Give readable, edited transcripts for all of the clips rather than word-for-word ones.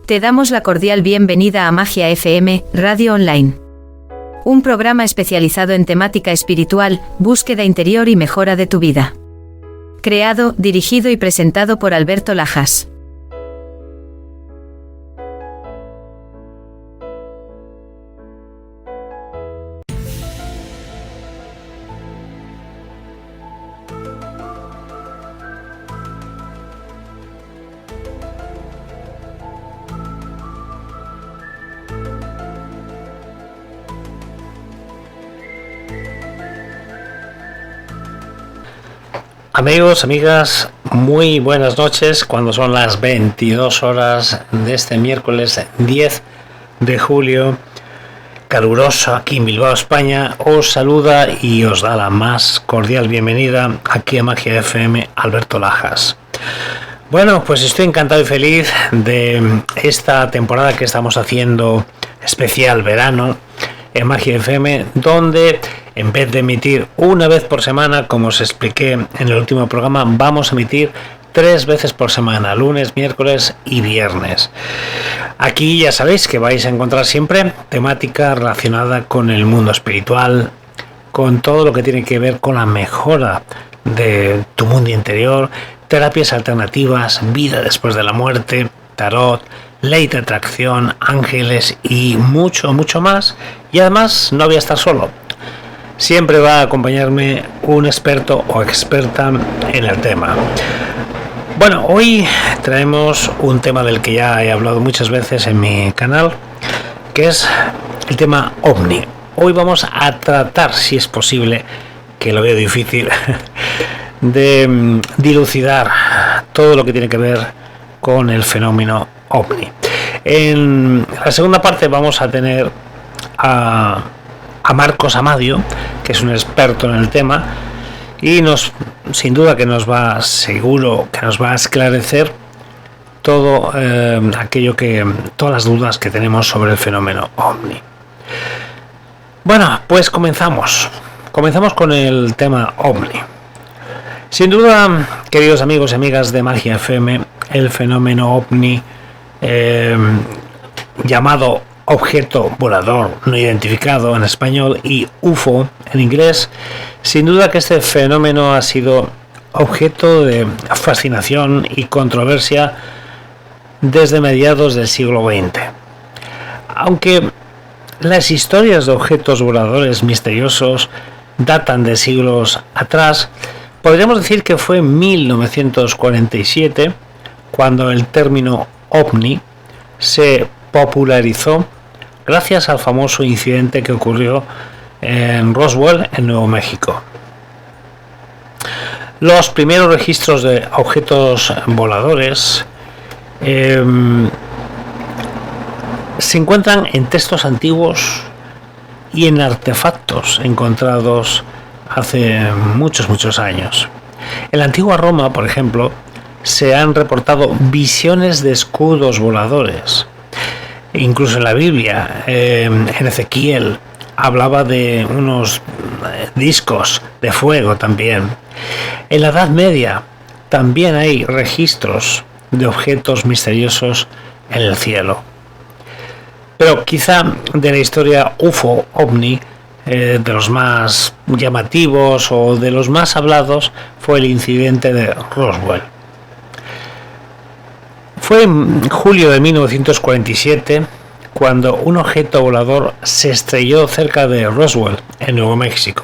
Te damos la cordial bienvenida a Magia FM, Radio Online. Un programa especializado en temática espiritual, búsqueda interior y mejora de tu vida. Creado, dirigido y presentado por Alberto Lajas. Amigos, amigas, muy buenas noches. Cuando son las 22 horas de este miércoles 10 de julio, caluroso aquí en Bilbao, España, os saluda y os da la más cordial bienvenida aquí a Magia FM, Alberto Lajas. Bueno, pues estoy encantado y feliz de esta temporada que estamos haciendo especial verano en Magia FM, donde en vez de emitir una vez por semana, como os expliqué en el último programa, vamos a emitir 3 veces por semana, lunes, miércoles y viernes. Aquí ya sabéis que vais a encontrar siempre temática relacionada con el mundo espiritual, con todo lo que tiene que ver con la mejora de tu mundo interior, terapias alternativas, vida después de la muerte, tarot, ley de atracción, ángeles y mucho, mucho más. Y además no voy a estar solo. Siempre va a acompañarme un experto o experta en el tema. Bueno, hoy traemos un tema del que ya he hablado muchas veces en mi canal, que es el tema OVNI. Hoy vamos a tratar, si es posible, que lo veo difícil, de dilucidar todo lo que tiene que ver con el fenómeno OVNI. En la segunda parte vamos a tener a Marcos Amadio, que es un experto en el tema y sin duda que nos va a esclarecer todo todas las dudas que tenemos sobre el fenómeno OVNI. Bueno, pues comenzamos con el tema OVNI. Sin duda, queridos amigos y amigas de Magia FM, el fenómeno OVNI, llamado objeto volador no identificado en español y UFO en inglés, sin duda que este fenómeno ha sido objeto de fascinación y controversia desde mediados del siglo XX. Aunque las historias de objetos voladores misteriosos datan de siglos atrás, podríamos decir que fue en 1947 cuando el término OVNI se popularizó gracias al famoso incidente que ocurrió en Roswell, en Nuevo México. Los primeros registros de objetos voladores se encuentran en textos antiguos y en artefactos encontrados hace muchos años. En la antigua Roma, por ejemplo, se han reportado visiones de escudos voladores. Incluso en la Biblia, en Ezequiel, hablaba de unos discos de fuego también. En la Edad Media también hay registros de objetos misteriosos en el cielo. Pero quizá de la historia UFO, OVNI, de los más llamativos o de los más hablados fue el incidente de Roswell. Fue en julio de 1947 cuando un objeto volador se estrelló cerca de Roswell, en Nuevo México.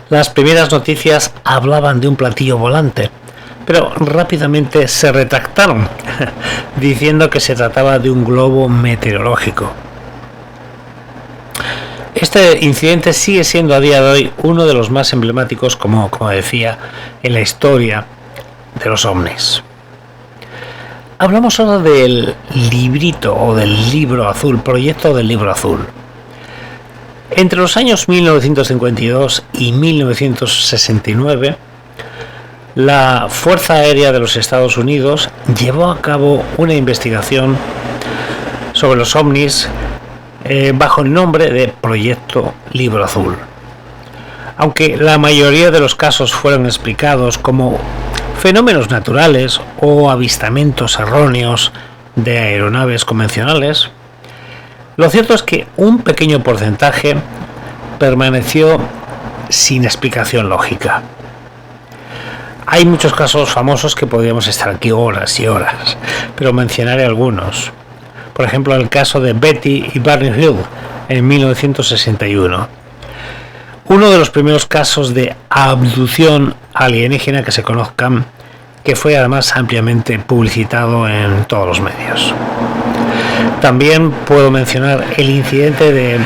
Las primeras noticias hablaban de un platillo volante, pero rápidamente se retractaron, diciendo que se trataba de un globo meteorológico. Este incidente sigue siendo a día de hoy uno de los más emblemáticos, como decía, en la historia de los ovnis. Hablamos ahora del librito o del libro azul, proyecto del libro azul. Entre los años 1952 y 1969, la Fuerza Aérea de los Estados Unidos llevó a cabo una investigación sobre los ovnis bajo el nombre de Proyecto Libro Azul. Aunque la mayoría de los casos fueron explicados como fenómenos naturales o avistamientos erróneos de aeronaves convencionales, lo cierto es que un pequeño porcentaje permaneció sin explicación lógica. Hay muchos casos famosos que podríamos estar aquí horas y horas, pero mencionaré algunos. Por ejemplo, el caso de Betty y Barney Hill en 1961. Uno de los primeros casos de abducción alienígena que se conozcan, que fue además ampliamente publicitado en todos los medios. También puedo mencionar el incidente de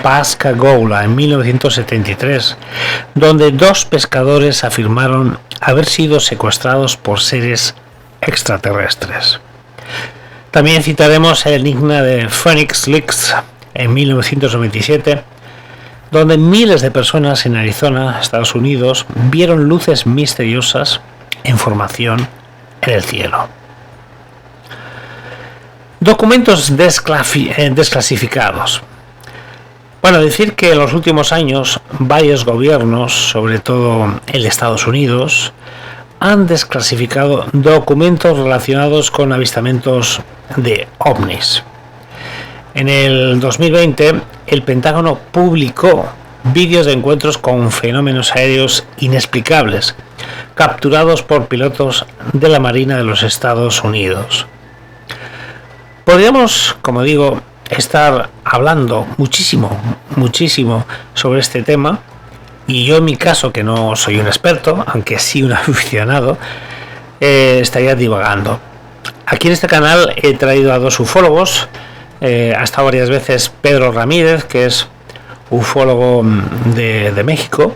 Pascagoula en 1973, donde 2 pescadores afirmaron haber sido secuestrados por seres extraterrestres. También citaremos el enigma de Phoenix Lakes en 1997, donde miles de personas en Arizona, Estados Unidos, vieron luces misteriosas en formación en el cielo. Documentos desclasificados. Bueno, decir que en los últimos años varios gobiernos, sobre todo el de Estados Unidos, han desclasificado documentos relacionados con avistamientos de ovnis. En el 2020, el Pentágono publicó vídeos de encuentros con fenómenos aéreos inexplicables, capturados por pilotos de la Marina de los Estados Unidos. Podríamos, como digo, estar hablando muchísimo sobre este tema, y yo en mi caso, que no soy un experto, aunque sí un aficionado, estaría divagando. Aquí en este canal he traído a 2 ufólogos. Ha estado varias veces Pedro Ramírez, que es ufólogo de México,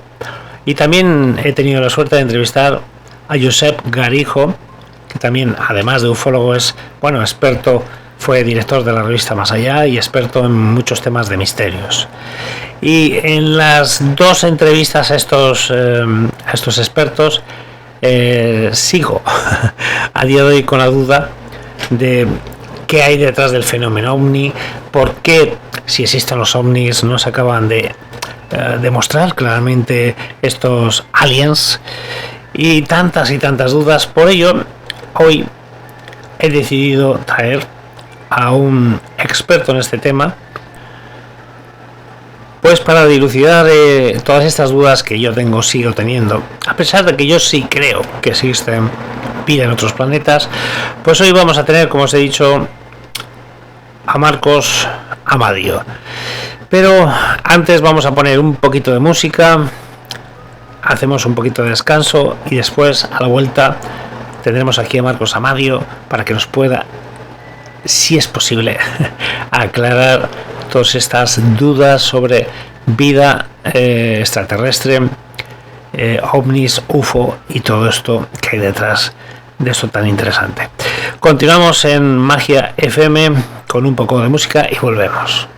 y también he tenido la suerte de entrevistar a Josep Garijo, que también, además de ufólogo, es experto. Fue director de la revista Más Allá y experto en muchos temas de misterios. Y en las 2 entrevistas a estos expertos sigo a día de hoy con la duda de qué hay detrás del fenómeno ovni, por qué, si existen los ovnis, no se acaban de demostrar claramente estos aliens, y tantas dudas. Por ello, hoy he decidido traer a un experto en este tema, pues para dilucidar todas estas dudas que yo sigo teniendo, a pesar de que yo sí creo que existen vida en otros planetas. Pues hoy vamos a tener, como os he dicho, a Marcos Amadio. Pero antes vamos a poner un poquito de música, hacemos un poquito de descanso y después, a la vuelta, tendremos aquí a Marcos Amadio para que nos pueda, si es posible, aclarar todas estas dudas sobre vida extraterrestre, ovnis, UFO y todo esto que hay detrás de esto tan interesante. Continuamos en Magia FM con un poco de música y volvemos.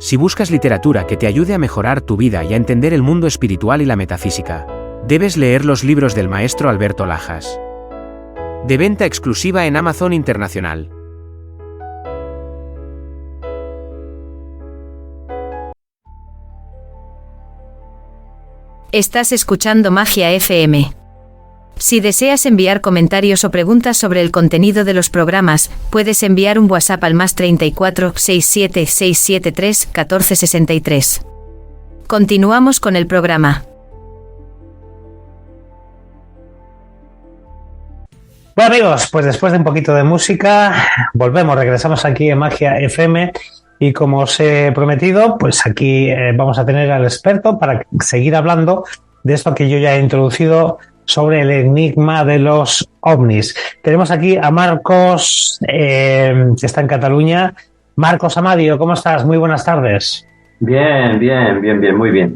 Si buscas literatura que te ayude a mejorar tu vida y a entender el mundo espiritual y la metafísica, debes leer los libros del maestro Alberto Lajas. De venta exclusiva en Amazon Internacional. Estás escuchando Magia FM. Si deseas enviar comentarios o preguntas sobre el contenido de los programas, puedes enviar un WhatsApp al +34 67 673 1463. Continuamos con el programa. Bueno amigos, pues después de un poquito de música, regresamos aquí en Magia FM y como os he prometido, pues aquí vamos a tener al experto para seguir hablando de esto que yo ya he introducido sobre el enigma de los ovnis. Tenemos aquí a Marcos, que está en Cataluña. Marcos Amadio, ¿cómo estás? Muy buenas tardes. Bien, muy bien.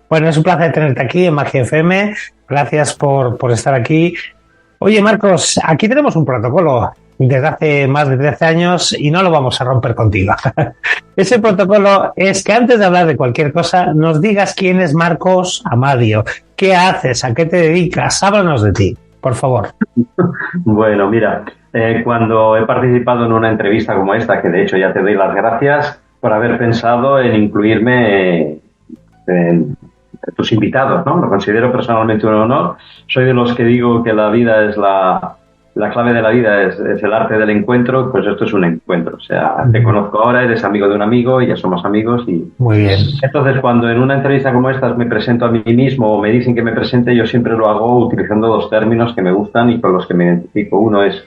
Bueno, es un placer tenerte aquí en Magia FM. Gracias por estar aquí. Oye, Marcos, aquí tenemos un protocolo desde hace más de 13 años y no lo vamos a romper contigo. Ese protocolo es que antes de hablar de cualquier cosa, nos digas quién es Marcos Amadio, qué haces, a qué te dedicas, háblanos de ti, por favor. Bueno, mira, cuando he participado en una entrevista como esta, que de hecho ya te doy las gracias por haber pensado en incluirme en tus invitados, ¿no? Lo considero personalmente un honor. Soy de los que digo que la vida es la clave de la vida es el arte del encuentro, pues esto es un encuentro. O sea, te conozco ahora, eres amigo de un amigo y ya somos amigos. Y muy bien. Entonces, cuando en una entrevista como esta me presento a mí mismo o me dicen que me presente, yo siempre lo hago utilizando dos términos que me gustan y con los que me identifico. Uno es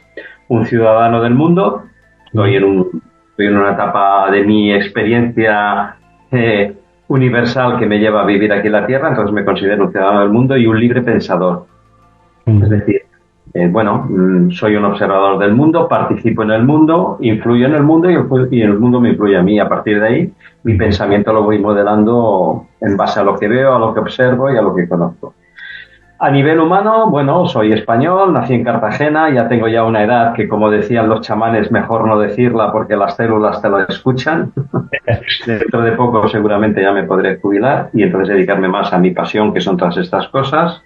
un ciudadano del mundo. Estoy en una etapa de mi experiencia universal que me lleva a vivir aquí en la Tierra, entonces me considero un ciudadano del mundo y un libre pensador. Es decir, soy un observador del mundo, participo en el mundo, influyo en el mundo y el mundo me influye a mí. A partir de ahí, mi pensamiento lo voy modelando en base a lo que veo, a lo que observo y a lo que conozco. A nivel humano, bueno, soy español, nací en Cartagena, ya tengo ya una edad que, como decían los chamanes, mejor no decirla porque las células te lo escuchan. Dentro de poco seguramente ya me podré jubilar y entonces dedicarme más a mi pasión, que son todas estas cosas.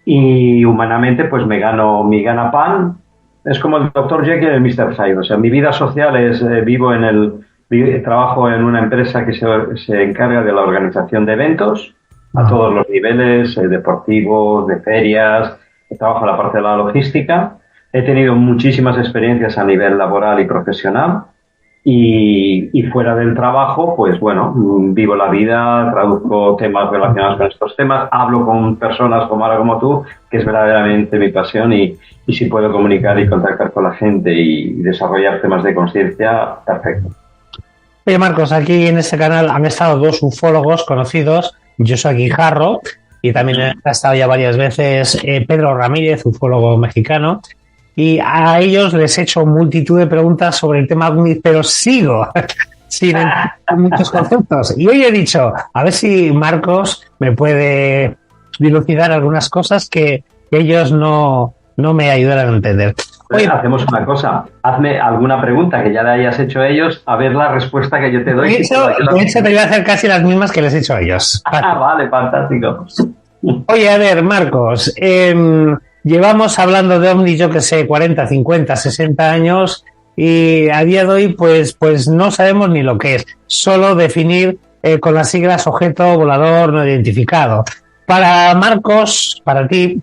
Y humanamente, pues me gano mi gana-pan. Es como el Dr. Jekyll y el Mr. Hyde. O sea, mi vida social es, trabajo en una empresa que se encarga de la organización de eventos a todos los niveles, deportivos, de ferias. Trabajo en la parte de la logística. He tenido muchísimas experiencias a nivel laboral y profesional. Y fuera del trabajo, pues bueno, vivo la vida, traduzco temas relacionados con estos temas, hablo con personas como tú, que es verdaderamente mi pasión y si puedo comunicar y contactar con la gente y desarrollar temas de conciencia, perfecto. Oye, Marcos, aquí en este canal han estado dos ufólogos conocidos, Joshua Guijarro, y también ha estado ya varias veces Pedro Ramírez, ufólogo mexicano. Y a ellos les he hecho multitud de preguntas sobre el tema ovni, pero sigo sin entender muchos conceptos. Y hoy he dicho, a ver si Marcos me puede dilucidar algunas cosas que ellos no me ayudaran a entender. Oye, hacemos una cosa, hazme alguna pregunta que ya le hayas hecho a ellos, a ver la respuesta que yo te doy. De hecho, te voy a hacer casi las mismas que les he hecho a ellos. Vale, fantástico. Oye, a ver, Marcos, llevamos hablando de ovnis, yo que sé, 40, 50, 60 años y a día de hoy pues no sabemos ni lo que es. Solo definir con las siglas objeto volador no identificado. Para Marcos, para ti,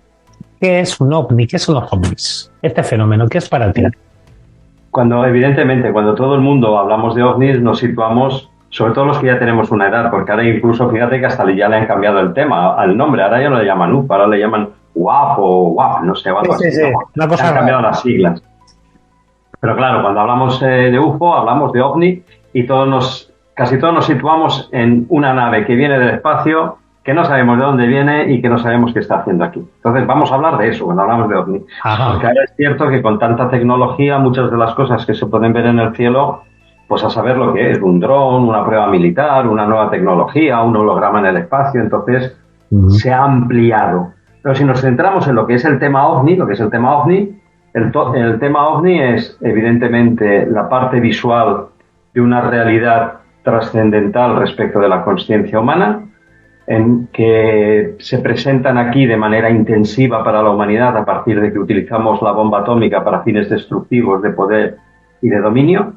¿qué es un ovni? ¿Qué son los ovnis? Este fenómeno, ¿qué es para ti? Evidentemente, cuando todo el mundo hablamos de ovnis, nos situamos, sobre todo los que ya tenemos una edad, porque ahora incluso, fíjate que hasta ya le han cambiado el tema, al nombre, ahora ya no le llaman UFO, ahora le llaman WAP o WAP, no sé, algo así. Sí. ¿No? Han cambiado las siglas. Pero claro, cuando hablamos de UFO, hablamos de OVNI y casi todos nos situamos en una nave que viene del espacio, que no sabemos de dónde viene y que no sabemos qué está haciendo aquí. Entonces vamos a hablar de eso cuando hablamos de OVNI. Ajá. Porque ahora es cierto que con tanta tecnología, muchas de las cosas que se pueden ver en el cielo, pues a saber lo que es un dron, una prueba militar, una nueva tecnología, un holograma en el espacio, entonces se ha ampliado. Pero si nos centramos en lo que es el tema OVNI, el tema OVNI es evidentemente la parte visual de una realidad trascendental respecto de la consciencia humana, en que se presentan aquí de manera intensiva para la humanidad a partir de que utilizamos la bomba atómica para fines destructivos de poder y de dominio.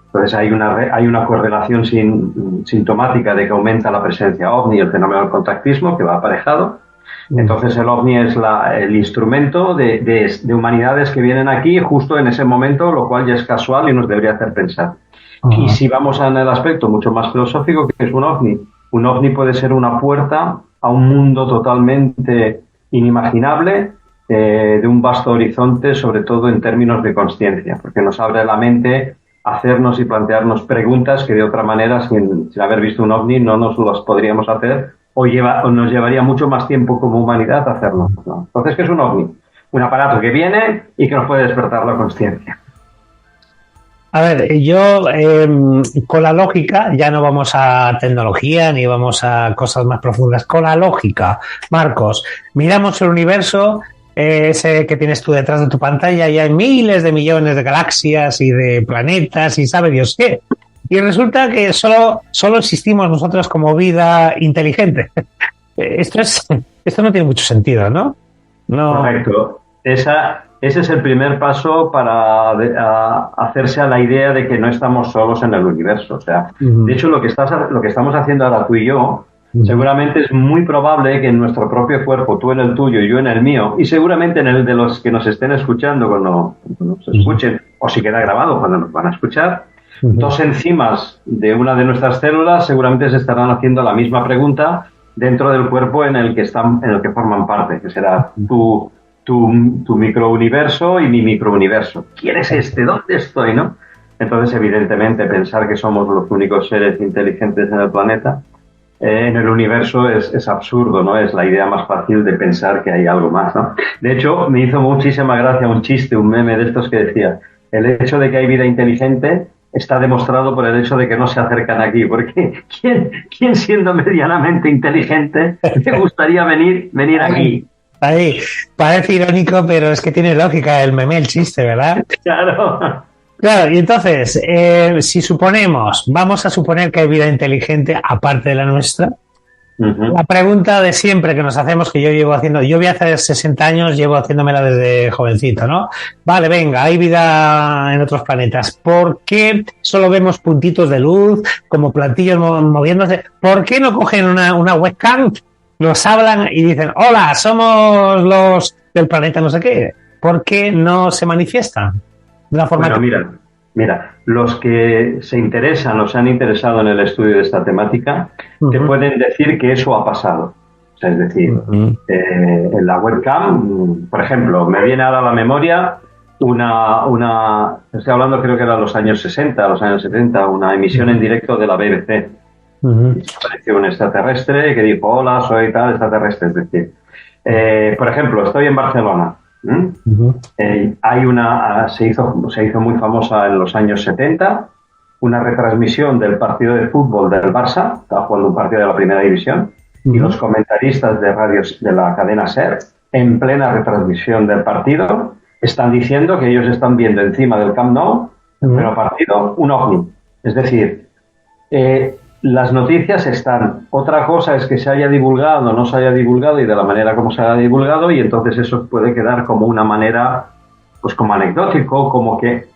Entonces hay una correlación sintomática de que aumenta la presencia ovni, el fenómeno del contactismo, que va aparejado. Entonces el ovni es el instrumento de humanidades que vienen aquí justo en ese momento, lo cual ya es casual y nos debería hacer pensar. Y si vamos en el aspecto mucho más filosófico, que es un ovni puede ser una puerta a un mundo totalmente inimaginable, de un vasto horizonte, sobre todo en términos de consciencia, porque nos abre la mente a hacernos y plantearnos preguntas que de otra manera, sin haber visto un ovni, no nos las podríamos hacer o nos llevaría mucho más tiempo como humanidad hacerlo, ¿no? Entonces, ¿qué es un ovni? Un aparato que viene y que nos puede despertar la consciencia. A ver, yo con la lógica, ya no vamos a tecnología ni vamos a cosas más profundas, con la lógica, Marcos, miramos el universo ese que tienes tú detrás de tu pantalla y hay miles de millones de galaxias y de planetas y sabe Dios qué. Y resulta que solo existimos nosotros como vida inteligente. Esto no tiene mucho sentido, ¿no? No. Correcto. Ese es el primer paso para hacerse a la idea de que no estamos solos en el universo. O sea, de hecho, lo que estamos haciendo ahora tú y yo, seguramente es muy probable que en nuestro propio cuerpo, tú en el tuyo y yo en el mío, y seguramente en el de los que nos estén escuchando cuando nos escuchen, o si queda grabado cuando nos van a escuchar, dos enzimas de una de nuestras células seguramente se estarán haciendo la misma pregunta dentro del cuerpo en el que forman parte, que será tu microuniverso y mi microuniverso. ¿Quién es este? ¿Dónde estoy? ¿No? Entonces, evidentemente, pensar que somos los únicos seres inteligentes en el planeta, en el universo, es absurdo, ¿no? Es la idea más fácil de pensar que hay algo más, ¿no? De hecho, me hizo muchísima gracia un chiste, un meme de estos que decía: el hecho de que hay vida inteligente está demostrado por el hecho de que no se acercan aquí, porque ¿quién siendo medianamente inteligente le gustaría venir aquí? Ahí, parece irónico, pero es que tiene lógica el meme, el chiste, ¿verdad? Claro. Claro, y entonces, si vamos a suponer que hay vida inteligente aparte de la nuestra, la pregunta de siempre que nos hacemos, que yo voy a hacer 60 años, llevo haciéndomela desde jovencito, ¿no? Vale, venga, hay vida en otros planetas. ¿Por qué solo vemos puntitos de luz, como plantillos moviéndose? ¿Por qué no cogen una webcam, nos hablan y dicen: hola, somos los del planeta no sé qué? ¿Por qué no se manifiestan de una forma? Bueno, mira, los que se interesan o se han interesado en el estudio de esta temática te pueden decir que eso ha pasado. O sea, es decir, en la webcam, por ejemplo, me viene ahora a la memoria estoy hablando, creo que era los años 60, los años 70, una emisión en directo de la BBC. Apareció un extraterrestre que dijo: hola, soy tal extraterrestre. Es decir, por ejemplo, estoy en Barcelona. Se hizo muy famosa en los años 70 una retransmisión del partido de fútbol del Barça. Estaba jugando un partido de la primera división y los comentaristas de radios de la cadena SER, en plena retransmisión del partido, están diciendo que ellos están viendo encima del Camp Nou, pero partido, un ovni. Es decir, las noticias están. Otra cosa es que se haya divulgado o no se haya divulgado y de la manera como se haya divulgado, y entonces eso puede quedar como una manera, pues como anecdótico, como que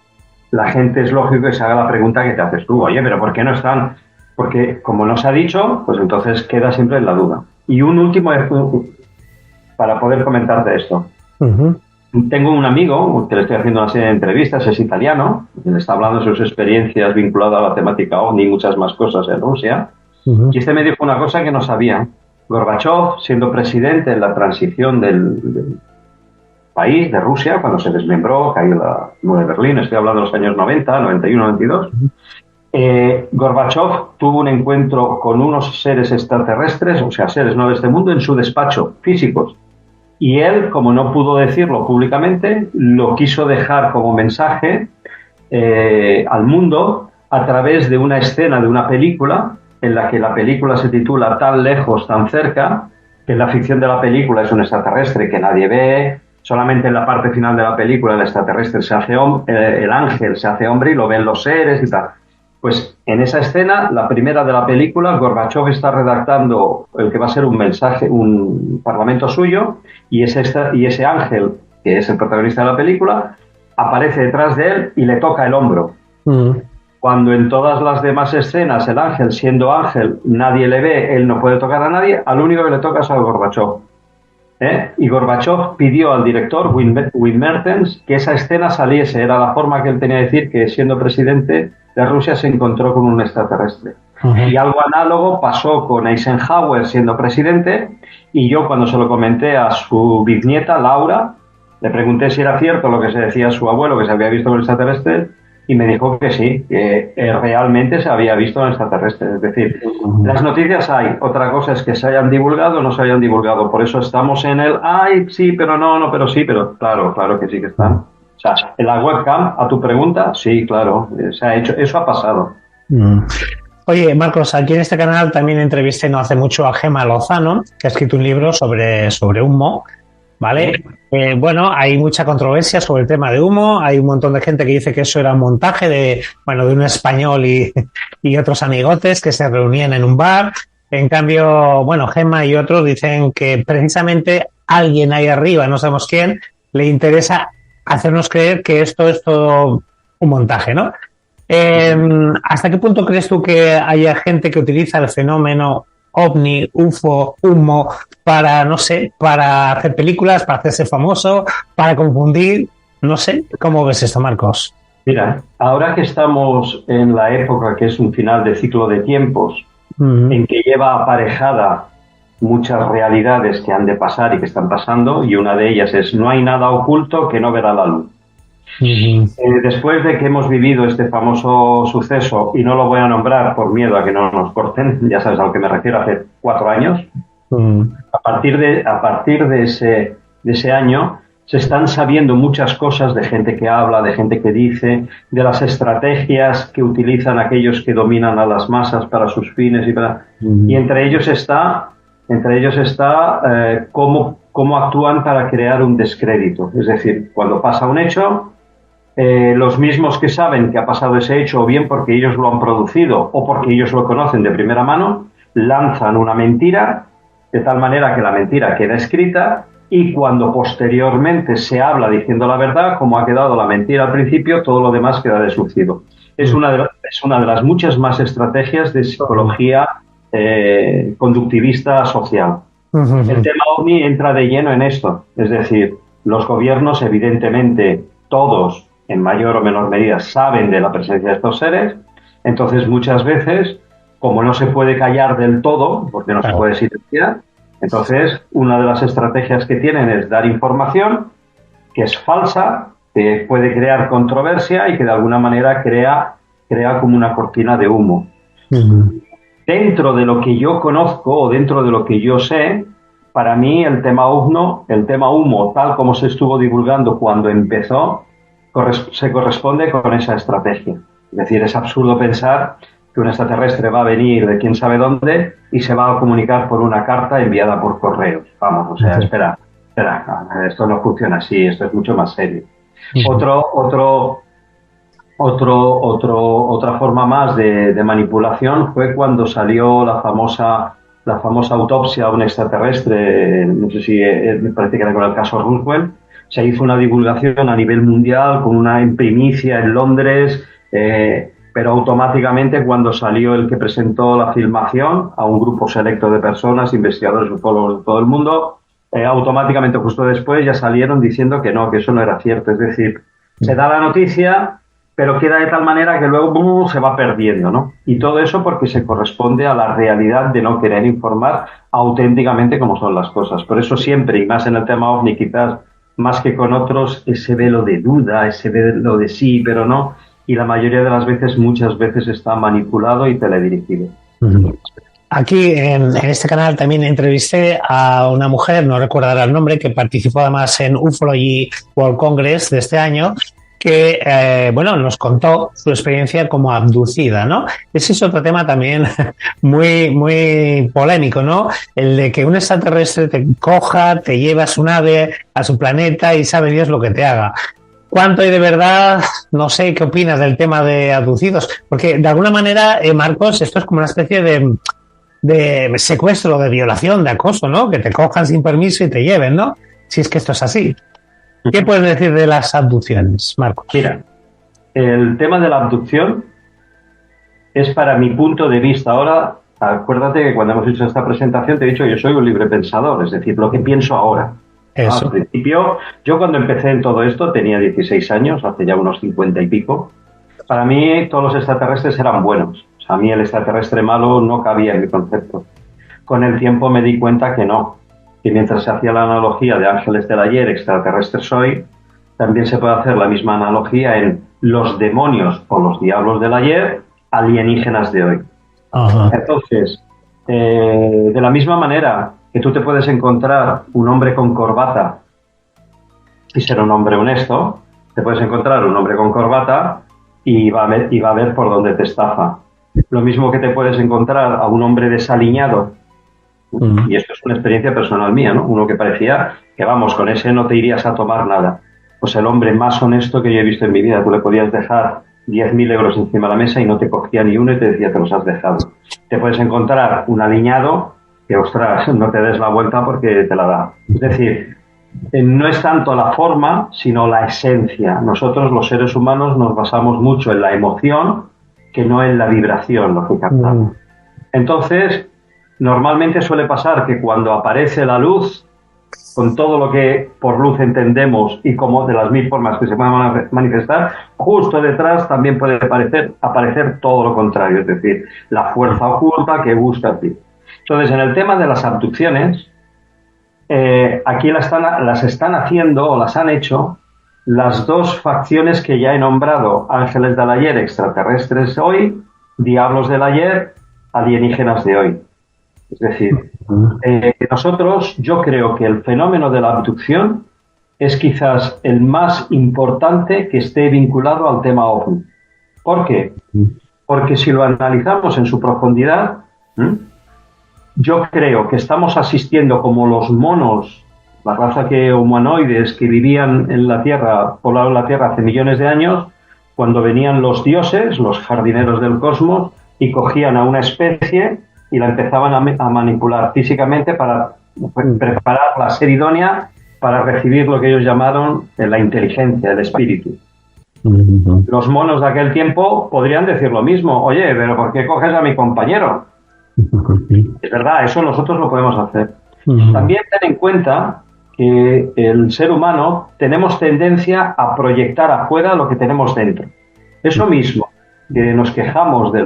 la gente, es lógico que se haga la pregunta que te haces tú: oye, pero ¿por qué no están? Porque como no se ha dicho, pues entonces queda siempre en la duda. Y un último para poder comentarte esto. Tengo un amigo que le estoy haciendo una serie de entrevistas, es italiano, le está hablando de sus experiencias vinculadas a la temática OVNI y muchas más cosas en Rusia. Y este me dijo una cosa que no sabía. Gorbachev, siendo presidente en la transición del país, de Rusia, cuando se desmembró, cayó la muro de Berlín, estoy hablando de los años 90, 91, 92, Gorbachev tuvo un encuentro con unos seres extraterrestres, o sea, seres no de este mundo, en su despacho, físicos. Y él, como no pudo decirlo públicamente, lo quiso dejar como mensaje al mundo a través de una escena de una película, en la que la película se titula Tan lejos, tan cerca, que en la ficción de la película es un extraterrestre que nadie ve. Solamente en la parte final de la película el extraterrestre se hace el ángel se hace hombre y lo ven los seres y tal. Pues en esa escena, la primera de la película, Gorbachov está redactando el que va a ser un mensaje, un parlamento suyo, y ese ángel, que es el protagonista de la película, aparece detrás de él y le toca el hombro. Cuando en todas las demás escenas el ángel, siendo ángel, nadie le ve, él no puede tocar a nadie, al único que le toca es a Gorbachov. Y Gorbachov pidió al director, Wim Mertens, que esa escena saliese. Era la forma que él tenía de decir que, siendo presidente de Rusia, se encontró con un extraterrestre. Y algo análogo pasó con Eisenhower siendo presidente, y yo, cuando se lo comenté a su bisnieta, Laura, le pregunté si era cierto lo que se decía a su abuelo, que se había visto con el extraterrestre, y me dijo que sí, que realmente se había visto en extraterrestres. Es decir, las noticias hay, otra cosa es que se hayan divulgado o no se hayan divulgado. Por eso estamos en el, ay, sí, pero no, pero sí, pero claro que sí que están. O sea, en la webcam, a tu pregunta, sí, claro, se ha hecho, eso ha pasado. Oye, Marcos, aquí en este canal también entrevisté no hace mucho a Gemma Lozano, que ha escrito un libro sobre humo, ¿vale? Bueno, hay mucha controversia sobre el tema de humo, hay un montón de gente que dice que eso era un montaje de un español y otros amigotes que se reunían en un bar. En cambio, bueno, Gemma y otros dicen que precisamente alguien ahí arriba, no sabemos quién, le interesa hacernos creer que esto es todo un montaje, ¿no? ¿Hasta qué punto crees tú que haya gente que utiliza el fenómeno ovni, UFO, humo, para, no sé, para hacer películas, para hacerse famoso, para confundir? No sé, ¿cómo ves esto, Marcos? Mira, ahora que estamos en la época que es un final de ciclo de tiempos, en que lleva aparejada muchas realidades que han de pasar y que están pasando, y una de ellas es: no hay nada oculto que no verá la luz. Después de que hemos vivido este famoso suceso, y no lo voy a nombrar por miedo a que no nos corten, ya sabes a lo que me refiero, hace 4 años, a partir de ese año se están sabiendo muchas cosas de gente que habla, de gente que dice, de las estrategias que utilizan aquellos que dominan a las masas para sus fines, y entre ellos está cómo actúan para crear un descrédito. Es decir, cuando pasa un hecho, los mismos que saben que ha pasado ese hecho, o bien porque ellos lo han producido o porque ellos lo conocen de primera mano, lanzan una mentira de tal manera que la mentira queda escrita, y cuando posteriormente se habla diciendo la verdad, como ha quedado la mentira al principio, todo lo demás queda deslucido. Es una de las muchas más estrategias de psicología conductivista social. El tema OVNI entra de lleno en esto. Es decir, los gobiernos, evidentemente, todos, en mayor o menor medida, saben de la presencia de estos seres. Entonces, muchas veces, como no se puede callar del todo, porque no se puede silenciar, entonces una de las estrategias que tienen es dar información que es falsa, que puede crear controversia y que de alguna manera crea como una cortina de humo. Dentro de lo que yo conozco o dentro de lo que yo sé, para mí el tema humo, tal como se estuvo divulgando cuando empezó, se corresponde con esa estrategia. Es decir, es absurdo pensar que un extraterrestre va a venir de quién sabe dónde y se va a comunicar por una carta enviada por correos. Vamos, o sea, espera, esto no funciona así, esto es mucho más serio. Otra forma más de manipulación fue cuando salió la famosa autopsia a un extraterrestre, no sé si me parece que era con el caso Roswell. Se hizo una divulgación a nivel mundial con una primicia en Londres, pero automáticamente cuando salió el que presentó la filmación a un grupo selecto de personas, investigadores, ufólogos de todo el mundo, automáticamente justo después ya salieron diciendo que no, que eso no era cierto. Es decir, se da la noticia, pero queda de tal manera que luego se va perdiendo, ¿no? Y todo eso porque se corresponde a la realidad de no querer informar auténticamente cómo son las cosas. Por eso siempre, y más en el tema OVNI quizás, más que con otros, ese velo de duda, ese velo de sí, pero no, y la mayoría de las veces, muchas veces está manipulado y teledirigido. Aquí en este canal también entrevisté a una mujer, no recordará el nombre, que participó además en Ufology World Congress de este año, que nos contó su experiencia como abducida, ¿no? Ese es otro tema también muy polémico, ¿no? El de que un extraterrestre te coja, te lleva a su nave, a su planeta y sabe Dios lo que te haga. cuánto hay de verdad? No sé, ¿qué opinas del tema de abducidos? Porque de alguna manera, Marcos, esto es como una especie de secuestro, de violación, de acoso, ¿no? Que te cojan sin permiso y te lleven, ¿no? Si es que esto es así. ¿Qué puedes decir de las abducciones, Marcos? Mira, el tema de la abducción es, para mi punto de vista ahora, acuérdate que cuando hemos hecho esta presentación te he dicho que yo soy un libre pensador, es decir, lo que pienso ahora. Eso. Al principio, yo cuando empecé en todo esto tenía 16 años, hace ya unos 50 y pico. Para mí todos los extraterrestres eran buenos. O sea, a mí el extraterrestre malo no cabía en mi concepto. Con el tiempo me di cuenta que no, que mientras se hacía la analogía de ángeles del ayer, extraterrestres hoy, también se puede hacer la misma analogía en los demonios o los diablos del ayer, alienígenas de hoy. Ajá. Entonces, de la misma manera que tú te puedes encontrar un hombre con corbata y ser un hombre honesto, te puedes encontrar un hombre con corbata y va a ver por dónde te estafa. Lo mismo que te puedes encontrar a un hombre desaliñado, y esto es una experiencia personal mía, ¿no? Uno que parecía que, vamos, con ese no te irías a tomar nada. Pues el hombre más honesto que yo he visto en mi vida. Tú le podías dejar 10.000 euros encima de la mesa y no te cogía ni uno y te decía que los has dejado. Te puedes encontrar un aliñado que, ostras, no te des la vuelta porque te la da. Es decir, no es tanto la forma, sino la esencia. Nosotros, los seres humanos, nos basamos mucho en la emoción que no en la vibración, lo que captamos. Entonces, normalmente suele pasar que cuando aparece la luz, con todo lo que por luz entendemos y como de las 1000 formas que se pueden manifestar, justo detrás también puede aparecer todo lo contrario, es decir, la fuerza oculta que busca a ti. Entonces, en el tema de las abducciones, aquí las están haciendo o las han hecho las dos facciones que ya he nombrado: ángeles del ayer, extraterrestres hoy; diablos del ayer, alienígenas de hoy. Es decir, nosotros, yo creo que el fenómeno de la abducción es quizás el más importante que esté vinculado al tema OVNI. ¿Por qué? Porque si lo analizamos en su profundidad, yo creo que estamos asistiendo como los monos, la raza humanoides que vivían en la Tierra, poblaron la Tierra hace millones de años, cuando venían los dioses, los jardineros del cosmos, y cogían a una especie y la empezaban a manipular físicamente para preparar la ser idónea para recibir lo que ellos llamaron la inteligencia, el espíritu. Los monos de aquel tiempo podrían decir lo mismo: oye, pero ¿por qué coges a mi compañero? Es verdad, eso nosotros lo podemos hacer. También ten en cuenta que el ser humano tenemos tendencia a proyectar afuera lo que tenemos dentro. Eso mismo, que nos quejamos de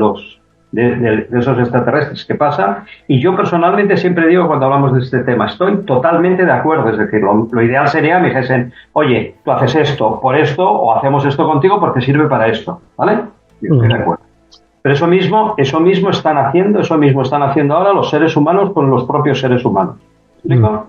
esos extraterrestres que pasa, y yo personalmente siempre digo cuando hablamos de este tema, estoy totalmente de acuerdo. Es decir, lo ideal sería me dijesen: oye, tú haces esto por esto, o hacemos esto contigo porque sirve para esto, ¿vale? Yo estoy de acuerdo. Pero eso mismo están haciendo ahora los seres humanos con los propios seres humanos. ¿Explico?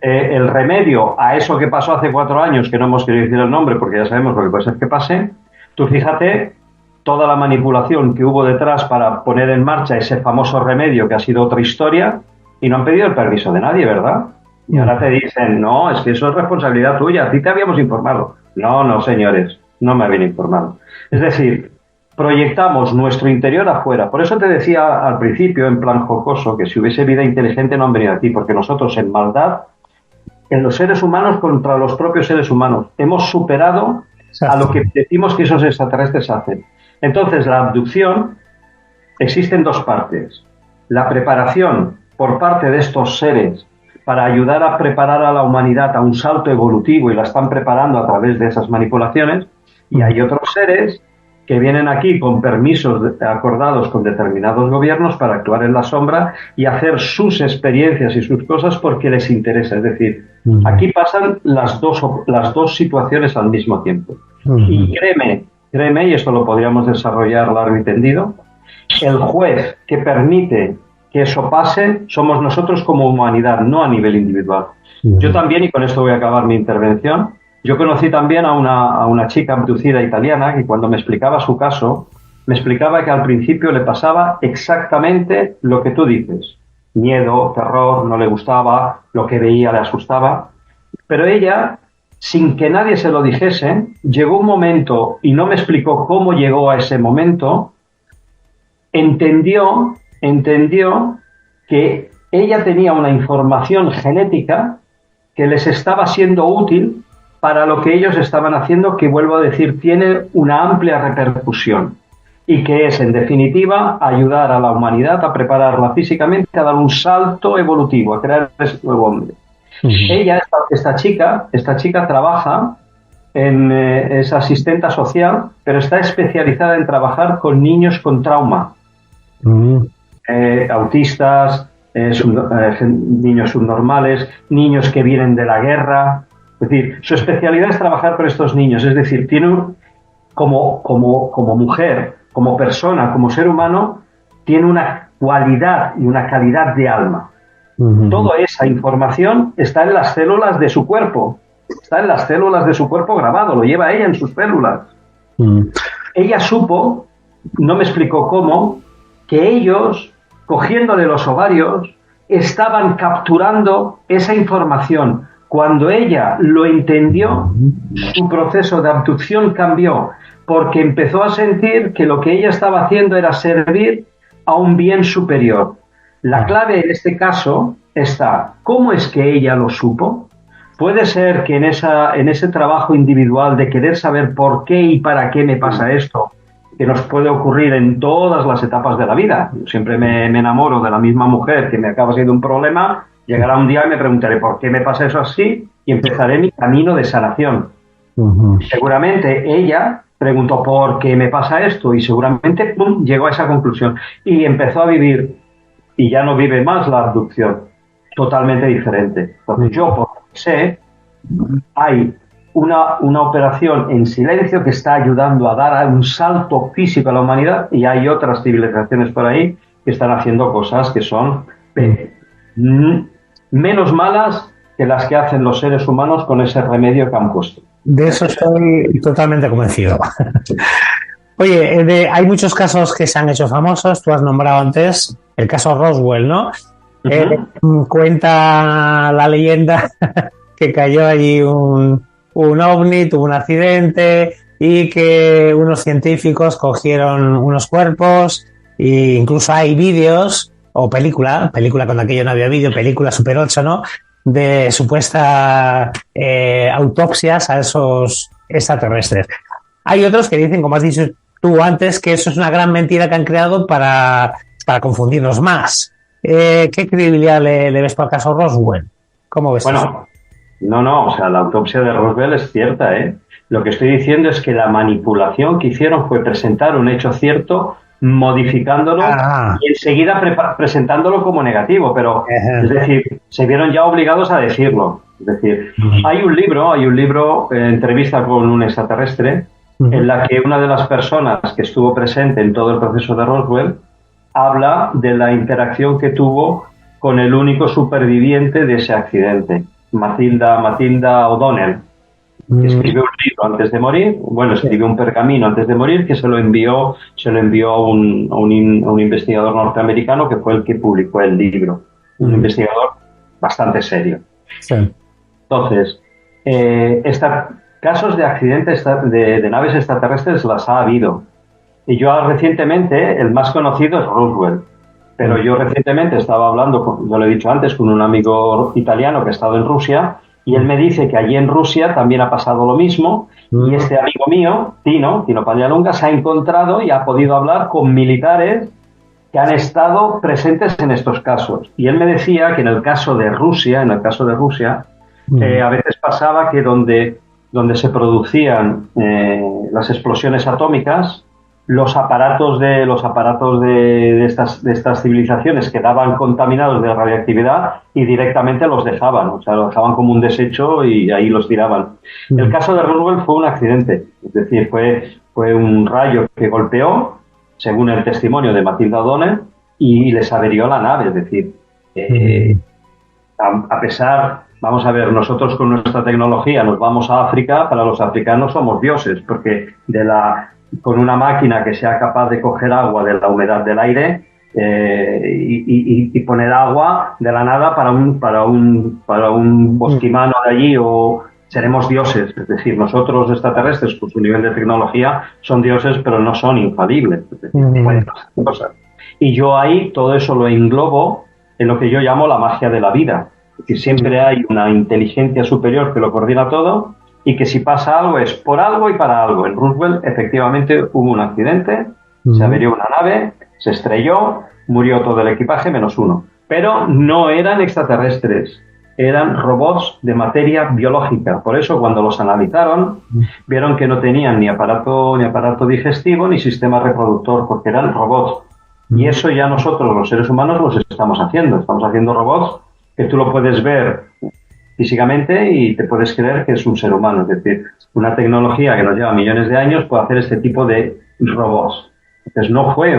El remedio a eso que pasó hace 4 años, que no hemos querido decir el nombre porque ya sabemos lo que puede ser que pase, tú fíjate toda la manipulación que hubo detrás para poner en marcha ese famoso remedio, que ha sido otra historia, y no han pedido el permiso de nadie, ¿verdad? Y ahora te dicen: no, es que eso es responsabilidad tuya, a ti te habíamos informado. No, señores, no me habían informado. Es decir, proyectamos nuestro interior afuera. Por eso te decía al principio, en plan jocoso, que si hubiese vida inteligente no han venido aquí, porque nosotros en maldad, en los seres humanos contra los propios seres humanos, hemos superado a lo que decimos que esos extraterrestres hacen. Entonces, la abducción existe en 2 partes. La preparación por parte de estos seres para ayudar a preparar a la humanidad a un salto evolutivo, y la están preparando a través de esas manipulaciones. Y hay otros seres que vienen aquí con permisos acordados con determinados gobiernos para actuar en la sombra y hacer sus experiencias y sus cosas porque les interesa. Es decir, aquí pasan las dos situaciones al mismo tiempo. Y créeme, y esto lo podríamos desarrollar largo y tendido, el juez que permite que eso pase somos nosotros como humanidad, no a nivel individual. Yo también, y con esto voy a acabar mi intervención, yo conocí también a una chica abducida italiana que, cuando me explicaba su caso, me explicaba que al principio le pasaba exactamente lo que tú dices: miedo, terror, no le gustaba, lo que veía le asustaba, pero ella sin que nadie se lo dijese, llegó un momento, y no me explicó cómo llegó a ese momento, entendió que ella tenía una información genética que les estaba siendo útil para lo que ellos estaban haciendo, que vuelvo a decir, tiene una amplia repercusión y que es, en definitiva, ayudar a la humanidad a prepararla físicamente, a dar un salto evolutivo, a crear ese nuevo hombre. Ella, esta chica trabaja es asistenta social, pero está especializada en trabajar con niños con trauma, autistas, niños subnormales, niños que vienen de la guerra. Es decir, su especialidad es trabajar con estos niños. Es decir, tiene como mujer, como persona, como ser humano, tiene una cualidad y una calidad de alma. Toda esa información está en las células de su cuerpo. Está en las células de su cuerpo grabado, lo lleva ella en sus células. Ella supo, no me explicó cómo, que ellos, cogiéndole los ovarios, estaban capturando esa información. Cuando ella lo entendió, su proceso de abducción cambió, porque empezó a sentir que lo que ella estaba haciendo era servir a un bien superior. La clave en este caso está, ¿cómo es que ella lo supo? Puede ser que en ese trabajo individual de querer saber por qué y para qué me pasa esto, que nos puede ocurrir en todas las etapas de la vida. Yo siempre me enamoro de la misma mujer que me acaba siendo un problema, llegará un día y me preguntaré por qué me pasa eso así y empezaré mi camino de sanación. Seguramente ella preguntó por qué me pasa esto y seguramente ¡pum!, llegó a esa conclusión y empezó a vivir, y ya no vive más la abducción, totalmente diferente. Porque yo, por lo que sé, hay una operación en silencio que está ayudando a dar un salto físico a la humanidad, y hay otras civilizaciones por ahí que están haciendo cosas que son menos malas que las que hacen los seres humanos con ese remedio que han puesto. De eso estoy totalmente convencido. Oye, hay muchos casos que se han hecho famosos. Tú has nombrado antes el caso Roswell, ¿no? Cuenta la leyenda que cayó allí un ovni, tuvo un accidente y que unos científicos cogieron unos cuerpos, e incluso hay vídeos o película cuando aquello no había vídeo, película Super 8, ¿no?, de supuestas autopsias a esos extraterrestres. Hay otros que dicen, como has dicho tú antes, que eso es una gran mentira que han creado para confundirnos más. ¿Qué credibilidad le ves para el caso Roswell? ¿Cómo ves eso? No, o sea, la autopsia de Roswell es cierta, ¿eh? Lo que estoy diciendo es que la manipulación que hicieron fue presentar un hecho cierto, modificándolo y enseguida presentándolo como negativo, pero es decir, se vieron ya obligados a decirlo. Es decir, hay un libro, entrevista con un extraterrestre, en la que una de las personas que estuvo presente en todo el proceso de Roswell habla de la interacción que tuvo con el único superviviente de ese accidente, Matilda O'Donnell, que escribió un libro antes de morir, escribió un pergamino antes de morir, que se lo envió a un investigador norteamericano que fue el que publicó el libro, un investigador bastante serio. Sí. Entonces, casos de accidentes de naves extraterrestres las ha habido. Y yo recientemente, el más conocido es Roswell. Pero yo recientemente estaba hablando, yo lo he dicho antes, con un amigo italiano que ha estado en Rusia, y él me dice que allí en Rusia también ha pasado lo mismo, y este amigo mío, Tino Paglialunga, se ha encontrado y ha podido hablar con militares que han estado presentes en estos casos. Y él me decía que en el caso de Rusia, a veces pasaba que donde se producían las explosiones atómicas, los aparatos de estas civilizaciones quedaban contaminados de radiactividad y directamente los dejaban, o sea, los dejaban como un desecho y ahí los tiraban. El caso de Roswell fue un accidente, es decir, fue un rayo que golpeó, según el testimonio de Matilda O'Donnell, y les averió la nave. Es decir, a pesar, vamos a ver, nosotros con nuestra tecnología nos vamos a África, para los africanos somos dioses, porque con una máquina que sea capaz de coger agua de la humedad del aire y poner agua de la nada para un bosquimano de allí o seremos dioses. Es decir, nosotros extraterrestres, con su nivel de tecnología, son dioses, pero no son infalibles. Es decir, pueden pasar cosas. Y yo ahí todo eso lo englobo en lo que yo llamo la magia de la vida. Es decir, siempre hay una inteligencia superior que lo coordina todo y que si pasa algo es por algo y para algo. En Roswell efectivamente hubo un accidente, se averió una nave, se estrelló, murió todo el equipaje menos uno. Pero no eran extraterrestres, eran robots de materia biológica. Por eso cuando los analizaron vieron que no tenían ni aparato digestivo ni sistema reproductor, porque eran robots. Y eso ya nosotros, los seres humanos, los estamos haciendo. Estamos haciendo robots que tú lo puedes ver físicamente y te puedes creer que es un ser humano. Es decir, una tecnología que nos lleva millones de años puede hacer este tipo de robots. Entonces no fue.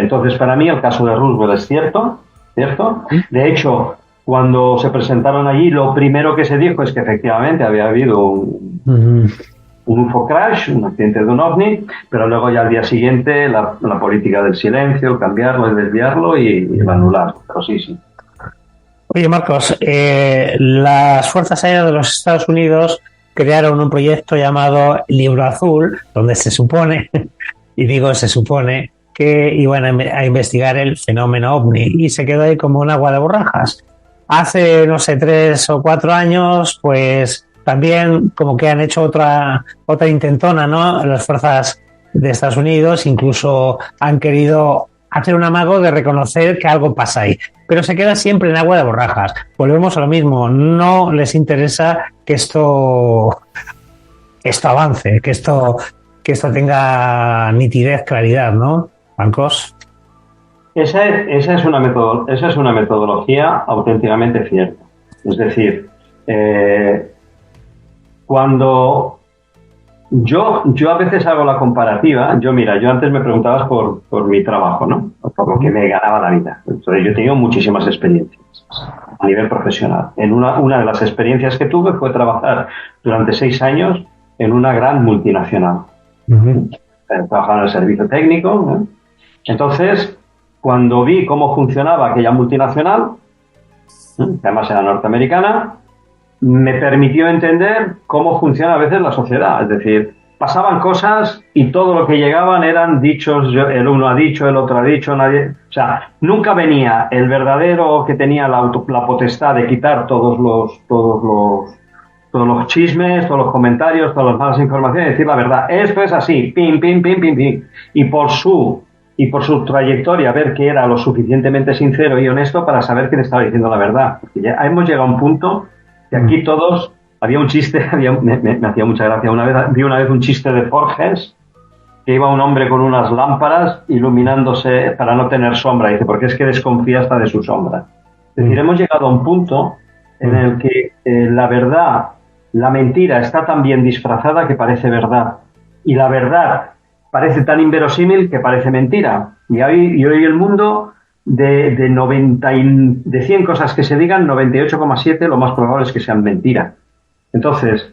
Entonces, para mí el caso de Roswell es cierto. De hecho, cuando se presentaron allí, lo primero que se dijo es que efectivamente había habido un UFO crash, un accidente de un ovni, pero luego ya al día siguiente la política del silencio, el cambiarlo, el desviarlo y el anularlo. Pero sí. Oye, Marcos, las Fuerzas Aéreas de los Estados Unidos crearon un proyecto llamado Libro Azul, donde se supone, y digo se supone, que iban a investigar el fenómeno ovni, y se quedó ahí como un agua de borrajas. Hace, no sé, 3 o 4 años, pues también como que han hecho otra intentona, ¿no? Las fuerzas de Estados Unidos incluso han querido hacer un amago de reconocer que algo pasa ahí, pero se queda siempre en agua de borrajas. Volvemos a lo mismo, no les interesa que esto avance, que esto tenga nitidez, claridad, ¿no, Marcos? Esa es una metodología auténticamente cierta. Es decir, cuando yo a veces hago la comparativa, yo antes me preguntabas por mi trabajo, ¿no? Por lo que me ganaba la vida. Entonces yo he tenido muchísimas experiencias a nivel profesional. Una de las experiencias que tuve fue trabajar durante 6 años en una gran multinacional. Trabajaba en el servicio técnico, ¿no? Entonces, cuando vi cómo funcionaba aquella multinacional, que además era norteamericana, me permitió entender cómo funciona a veces la sociedad. Es decir, pasaban cosas y todo lo que llegaban eran dichos, el uno ha dicho, el otro ha dicho, nadie... O sea, nunca venía el verdadero que tenía la potestad de quitar todos los chismes, todos los comentarios, todas las malas informaciones y decir la verdad. Esto es así, pim, pim, pim, pim, pim. Y por su trayectoria, ver que era lo suficientemente sincero y honesto para saber que le estaba diciendo la verdad. Porque ya hemos llegado a un punto que aquí todos... Había un chiste, me hacía mucha gracia. Vi una vez un chiste de Forges, que iba un hombre con unas lámparas iluminándose para no tener sombra. Dice, porque es que desconfía hasta de su sombra. Es decir, hemos llegado a un punto en el que la verdad, la mentira está tan bien disfrazada que parece verdad. Y la verdad parece tan inverosímil que parece mentira. Y hoy el mundo... De 100 cosas que se digan, 98,7 lo más probable es que sean mentira. Entonces,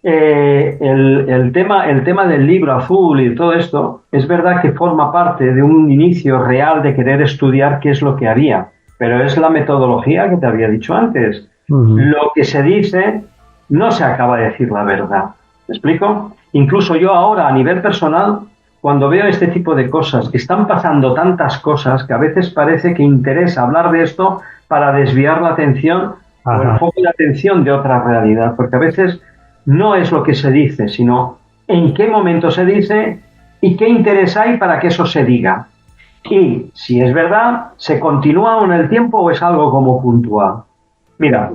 el tema del libro azul y todo esto, es verdad que forma parte de un inicio real de querer estudiar qué es lo que había, pero es la metodología que te había dicho antes. Lo que se dice no se acaba de decir la verdad. ¿Me explico? Incluso yo ahora, a nivel personal, cuando veo este tipo de cosas, que están pasando tantas cosas que a veces parece que interesa hablar de esto para desviar la atención o el foco de atención de otra realidad, porque a veces no es lo que se dice, sino en qué momento se dice y qué interés hay para que eso se diga. Y si es verdad, ¿se continúa en el tiempo o es algo como puntual? Mira,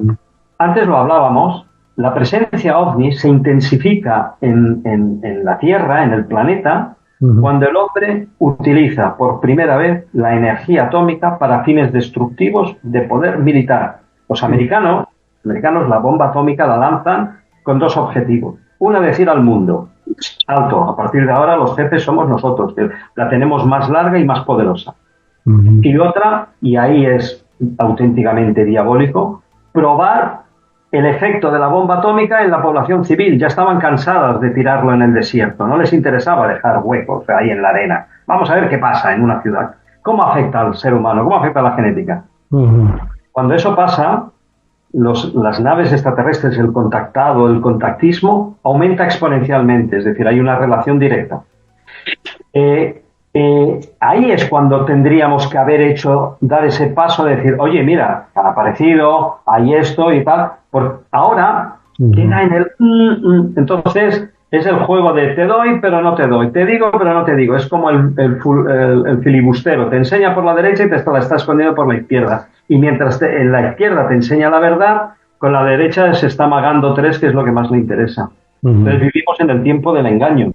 antes lo hablábamos, la presencia ovni se intensifica en la Tierra, en el planeta, cuando el hombre utiliza por primera vez la energía atómica para fines destructivos de poder militar. Los americanos la bomba atómica la lanzan con 2 objetivos. Una, decir al mundo, alto, a partir de ahora los jefes somos nosotros, que la tenemos más larga y más poderosa. Y otra, y ahí es auténticamente diabólico, probar el efecto de la bomba atómica en la población civil. Ya estaban cansadas de tirarlo en el desierto, no les interesaba dejar huecos ahí en la arena. Vamos a ver qué pasa en una ciudad. ¿Cómo afecta al ser humano? ¿Cómo afecta a la genética? Cuando eso pasa, las naves extraterrestres, el contactado, el contactismo, aumenta exponencialmente, es decir, hay una relación directa. Ahí es cuando tendríamos que dar ese paso de decir, oye, mira, han aparecido, hay esto y tal, porque ahora queda en el... Entonces, es el juego de te doy, pero no te doy, te digo, pero no te digo. Es como el filibustero, te enseña por la derecha y te la está escondiendo por la izquierda. Y mientras en la izquierda te enseña la verdad, con la derecha se está amagando tres, que es lo que más le interesa. Entonces vivimos en el tiempo del engaño.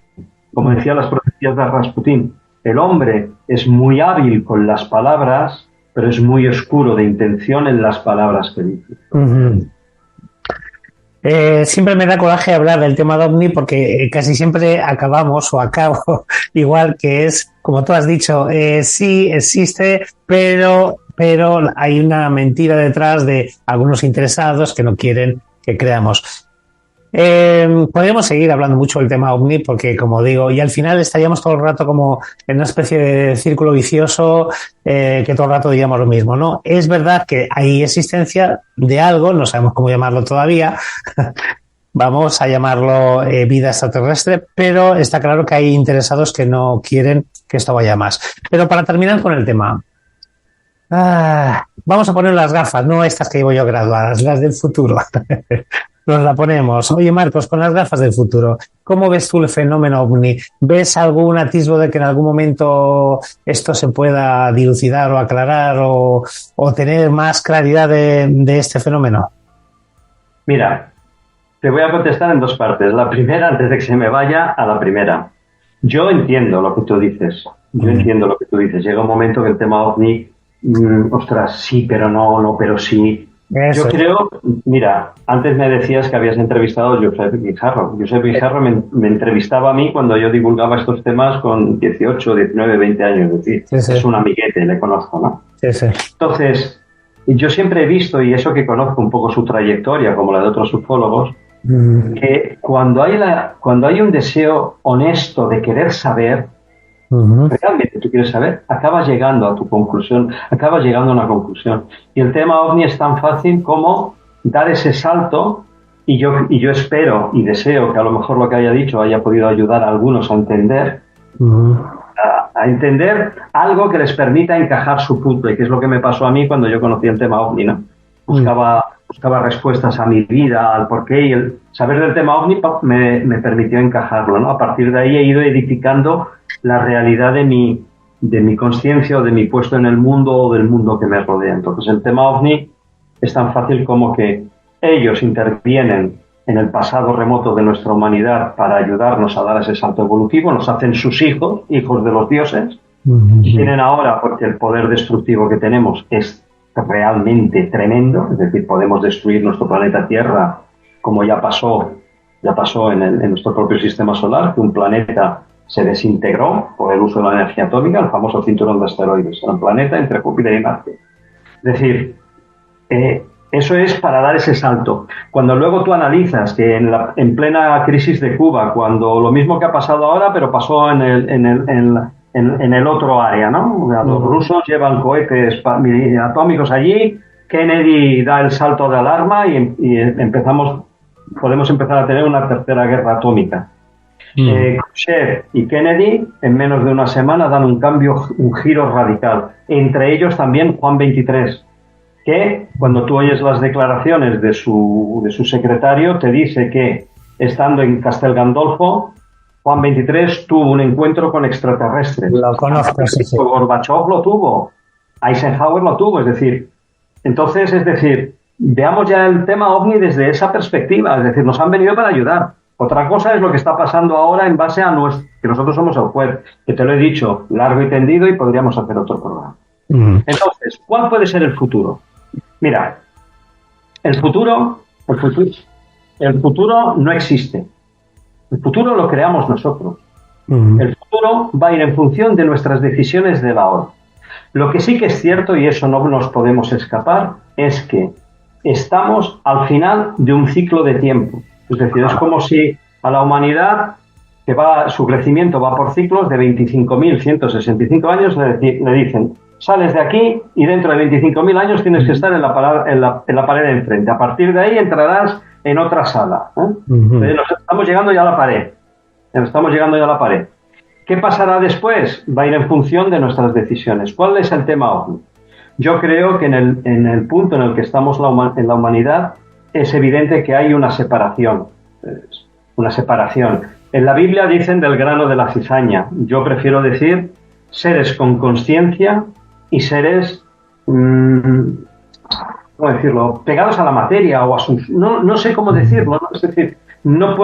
Como decían las profecías de Rasputín, el hombre es muy hábil con las palabras, pero es muy oscuro de intención en las palabras que dice. Siempre me da coraje hablar del tema de OVNI porque casi siempre acabo igual, que es, como tú has dicho, sí existe, pero hay una mentira detrás de algunos interesados que no quieren que creamos. Podríamos seguir hablando mucho del tema OVNI porque, como digo, y al final estaríamos todo el rato como en una especie de círculo vicioso, que todo el rato diríamos lo mismo, ¿no? Es verdad que hay existencia de algo, no sabemos cómo llamarlo todavía, vamos a llamarlo vida extraterrestre, pero está claro que hay interesados que no quieren que esto vaya más. Pero para terminar con el tema, vamos a poner las gafas, no estas que llevo yo graduadas, las del futuro. Nos la ponemos. Oye, Marcos, con las gafas del futuro, ¿cómo ves tú el fenómeno OVNI? ¿Ves algún atisbo de que en algún momento esto se pueda dilucidar o aclarar o tener más claridad de este fenómeno? Mira, te voy a contestar en dos partes. La primera, antes de que se me vaya, a la primera. Yo entiendo lo que tú dices. Llega un momento que el tema OVNI, ostras, sí, pero no, pero sí. Eso. Yo creo, mira, antes me decías que habías entrevistado a Josep Guijarro. Josep Guijarro me entrevistaba a mí cuando yo divulgaba estos temas con 18, 19, 20 años. Es decir, sí. Es un amiguete, le conozco, ¿no? Sí. Entonces, yo siempre he visto, y eso que conozco un poco su trayectoria, como la de otros ufólogos, que cuando hay un deseo honesto de querer saber, realmente tú quieres saber, acabas llegando a tu conclusión, acabas llegando a una conclusión. Y el tema OVNI es tan fácil como dar ese salto, y yo espero y deseo que a lo mejor lo que haya dicho haya podido ayudar a algunos a entender, a entender algo que les permita encajar su punto, y que es lo que me pasó a mí cuando yo conocí el tema OVNI, ¿no? Buscaba respuestas a mi vida, al porqué, y el saber del tema OVNI me permitió encajarlo, ¿no? A partir de ahí he ido edificando la realidad de mi conciencia o de mi puesto en el mundo o del mundo que me rodea. Entonces el tema OVNI es tan fácil como que ellos intervienen en el pasado remoto de nuestra humanidad para ayudarnos a dar ese salto evolutivo, nos hacen sus hijos de los dioses, y tienen ahora, porque el poder destructivo que tenemos es realmente tremendo, es decir, podemos destruir nuestro planeta Tierra, como ya pasó en nuestro propio sistema solar, que un planeta se desintegró por el uso de la energía atómica, el famoso cinturón de asteroides, era un planeta entre Júpiter y Marte. Es decir, eso es para dar ese salto. Cuando luego tú analizas que en plena crisis de Cuba, cuando lo mismo que ha pasado ahora, pero pasó en el otro área, ¿no? Los rusos llevan cohetes atómicos allí, Kennedy da el salto de alarma y podemos empezar a tener una tercera guerra atómica. Khrushchev y Kennedy en menos de una semana dan un giro radical. Entre ellos también Juan XXIII, que cuando tú oyes las declaraciones de su secretario, te dice que estando en Castel Gandolfo, Juan XXIII tuvo un encuentro con extraterrestres. Lo conozco, sí. Gorbachev lo tuvo, Eisenhower lo tuvo, es decir, veamos ya el tema OVNI desde esa perspectiva, es decir, nos han venido para ayudar. Otra cosa es lo que está pasando ahora en base a que nosotros somos el juez, que te lo he dicho, largo y tendido, y podríamos hacer otro programa. Entonces, ¿cuál puede ser el futuro? Mira, el futuro no existe. El futuro lo creamos nosotros. El futuro va a ir en función de nuestras decisiones de la hora. Lo que sí que es cierto, y eso no nos podemos escapar, es que estamos al final de un ciclo de tiempo. Es decir, es como si a la humanidad, su crecimiento va por ciclos de 25.165 años, le dicen, sales de aquí y dentro de 25.000 años tienes que estar en la pared de enfrente. A partir de ahí entrarás en otra sala. Nos estamos llegando ya a la pared. ¿Qué pasará después? Va a ir en función de nuestras decisiones. ¿Cuál es el tema OVNI? Yo creo que en el punto en el que estamos en la humanidad es evidente que hay una separación. En la Biblia dicen del grano de la cizaña. Yo prefiero decir seres con conciencia y seres, ¿cómo decirlo?, pegados a la materia o a sus... No sé cómo decirlo, ¿no? Es decir, no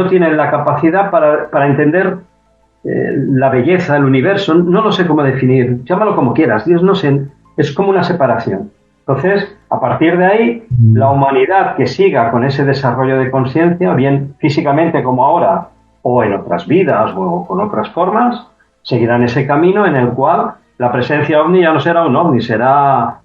tienen la capacidad para entender la belleza, el universo, no lo sé cómo definir, llámalo como quieras, Dios no sé, es como una separación. Entonces, a partir de ahí, la humanidad que siga con ese desarrollo de conciencia, bien físicamente como ahora, o en otras vidas, o con otras formas, seguirán ese camino en el cual la presencia ovni ya no será un ovni, será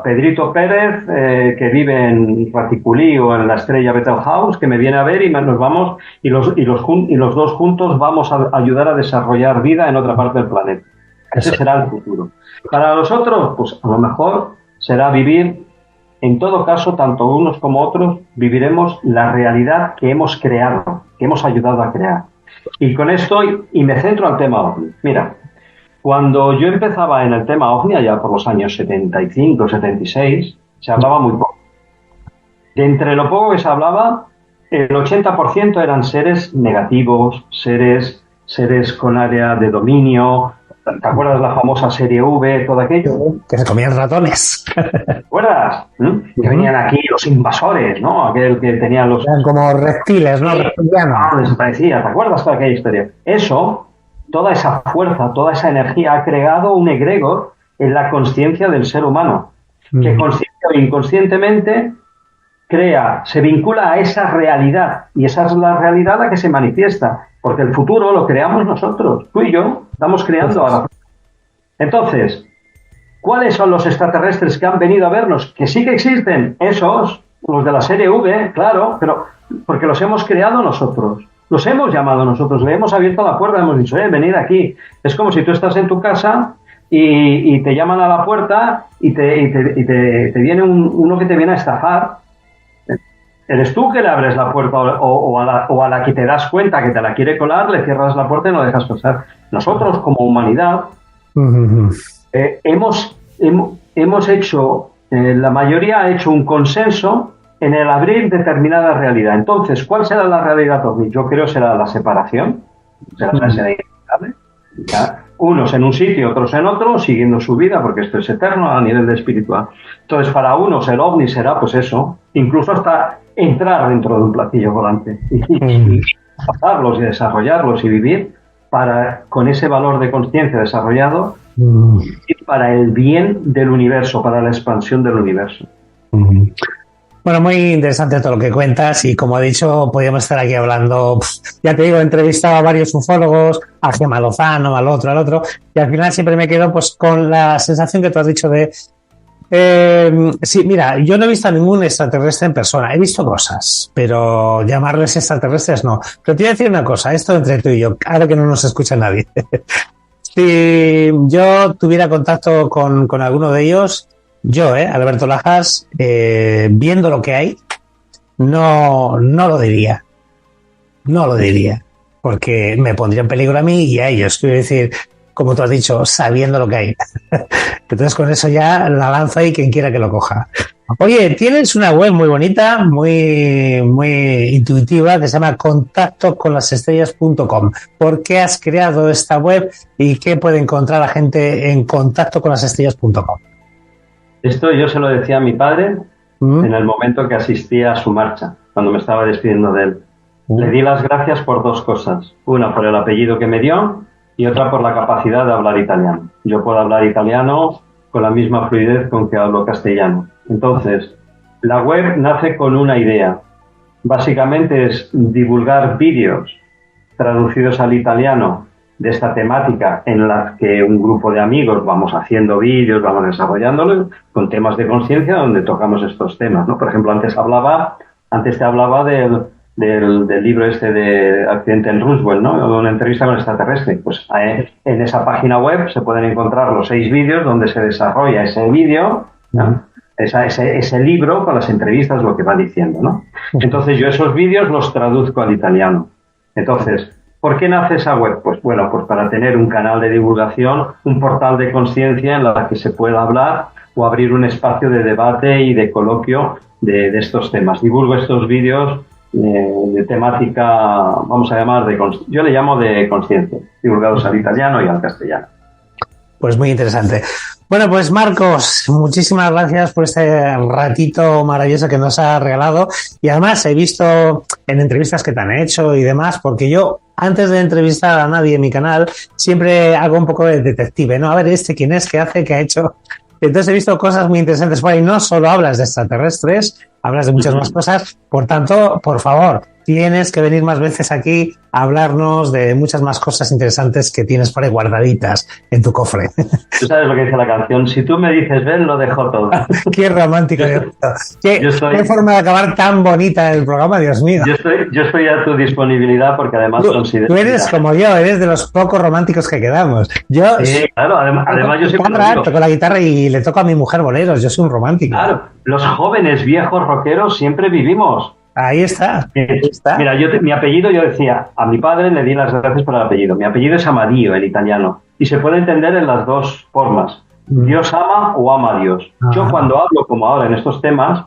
Pedrito Pérez, que vive en Raticulí o en la Estrella Betelgeuse, que me viene a ver y nos vamos, y los dos juntos vamos a ayudar a desarrollar vida en otra parte del planeta. Ese será el futuro. Para nosotros, pues a lo mejor será vivir, en todo caso, tanto unos como otros, viviremos la realidad que hemos creado, que hemos ayudado a crear. Y con esto, y me centro al tema OVNI. Mira, cuando yo empezaba en el tema OVNI, allá por los años 75, 76, se hablaba muy poco. De entre lo poco que se hablaba, el 80% eran seres negativos, seres con área de dominio. ¿Te acuerdas de la famosa serie V, todo aquello? Que se comían ratones. ¿Te acuerdas? Que venían aquí los invasores, ¿no? Aquel que tenía los... Eran como reptiles, ¿no? Reptilianos. Desaparecía. ¿Te acuerdas de aquella historia? Eso, toda esa fuerza, toda esa energía ha creado un egregor en la conciencia del ser humano, que consciente o inconscientemente se vincula a esa realidad, y esa es la realidad la que se manifiesta, porque el futuro lo creamos nosotros, tú y yo, estamos creando ahora. Entonces, ¿cuáles son los extraterrestres que han venido a vernos? Que sí que existen, esos, los de la serie V, claro, pero porque los hemos creado nosotros, los hemos llamado nosotros, le hemos abierto la puerta, hemos dicho, venid aquí. Es como si tú estás en tu casa y te llaman a la puerta y te viene uno que te viene a estafar. Eres tú que le abres la puerta o a la que te das cuenta que te la quiere colar, le cierras la puerta y no la dejas pasar. Nosotros, como humanidad, hemos hecho, la mayoría ha hecho un consenso en el abrir determinada realidad. Entonces, ¿cuál será la realidad OVNI? Yo creo que será la separación, será inevitable. Unos en un sitio, otros en otro, siguiendo su vida, porque esto es eterno a nivel de espiritual. Entonces, para unos el OVNI será, pues eso, incluso hasta entrar dentro de un platillo volante y pasarlos y desarrollarlos y vivir con ese valor de conciencia desarrollado y para el bien del universo, para la expansión del universo. Bueno, muy interesante todo lo que cuentas y, como he dicho, podríamos estar aquí hablando, ya te digo, he entrevistado a varios ufólogos, a Gemma Lozano, al otro, y al final siempre me quedo pues con la sensación que tú has dicho de sí, mira, yo no he visto a ningún extraterrestre en persona, he visto cosas, pero llamarles extraterrestres no. Pero te voy a decir una cosa, esto entre tú y yo, ahora que no nos escucha nadie. Si yo tuviera contacto con alguno de ellos, yo, Alberto Lajas, viendo lo que hay, no lo diría. No lo diría, porque me pondría en peligro a mí y a ellos. Quiero decir, como tú has dicho, sabiendo lo que hay. Entonces, con eso ya la lanzo ahí quien quiera que lo coja. Oye, tienes una web muy bonita, muy intuitiva, que se llama contactoconlasestrellas.com. ¿Por qué has creado esta web y qué puede encontrar la gente en contactoconlasestrellas.com? Esto yo se lo decía a mi padre en el momento que asistía a su marcha, cuando me estaba despidiendo de él. Le di las gracias por dos cosas. Una, por el apellido que me dio, y otra, por la capacidad de hablar italiano. Yo puedo hablar italiano con la misma fluidez con que hablo castellano. Entonces, la web nace con una idea. Básicamente es divulgar vídeos traducidos al italiano de esta temática, en la que un grupo de amigos vamos haciendo vídeos, vamos desarrollándolos con temas de conciencia donde tocamos estos temas, ¿no? Por ejemplo, antes te hablaba del libro este de Accidente en Roswell, ¿no? Una entrevista con el extraterrestre. Pues en esa página web se pueden encontrar los 6 vídeos donde se desarrolla ese vídeo, ¿no? Ese libro con las entrevistas, lo que va diciendo, ¿no? Entonces yo esos vídeos los traduzco al italiano. Entonces, ¿por qué nace esa web? Pues bueno, pues para tener un canal de divulgación, un portal de conciencia en la que se pueda hablar o abrir un espacio de debate y de coloquio de estos temas. Divulgo estos vídeos de temática, vamos a llamar, yo le llamo de conciencia, divulgados al italiano y al castellano. Pues muy interesante. Bueno, pues Marcos, muchísimas gracias por este ratito maravilloso que nos has regalado. Y además he visto en entrevistas que te han hecho y demás, porque yo, antes de entrevistar a nadie en mi canal, siempre hago un poco de detective, ¿no? A ver, quién es, qué hace, qué ha hecho. Entonces he visto cosas muy interesantes por ahí. No solo hablas de extraterrestres, hablas de muchas más cosas. Por tanto, por favor, tienes que venir más veces aquí a hablarnos de muchas más cosas interesantes que tienes por ahí guardaditas en tu cofre. Tú sabes lo que dice la canción. Si tú me dices ven, lo dejo todo. Qué romántico. Qué forma de acabar tan bonita el programa, Dios mío. Yo estoy a tu disponibilidad porque además considero... Tú eres como yo, eres de los pocos románticos que quedamos. Sí, claro, además yo siempre toco la guitarra y le toco a mi mujer boleros, yo soy un romántico. Claro, los jóvenes viejos rockeros siempre vivimos. Ahí está. Mira, mi apellido, yo decía, a mi padre le di las gracias por el apellido. Mi apellido es Amadío, el italiano, y se puede entender en las dos formas. Dios ama o ama a Dios. Yo cuando hablo, como ahora en estos temas,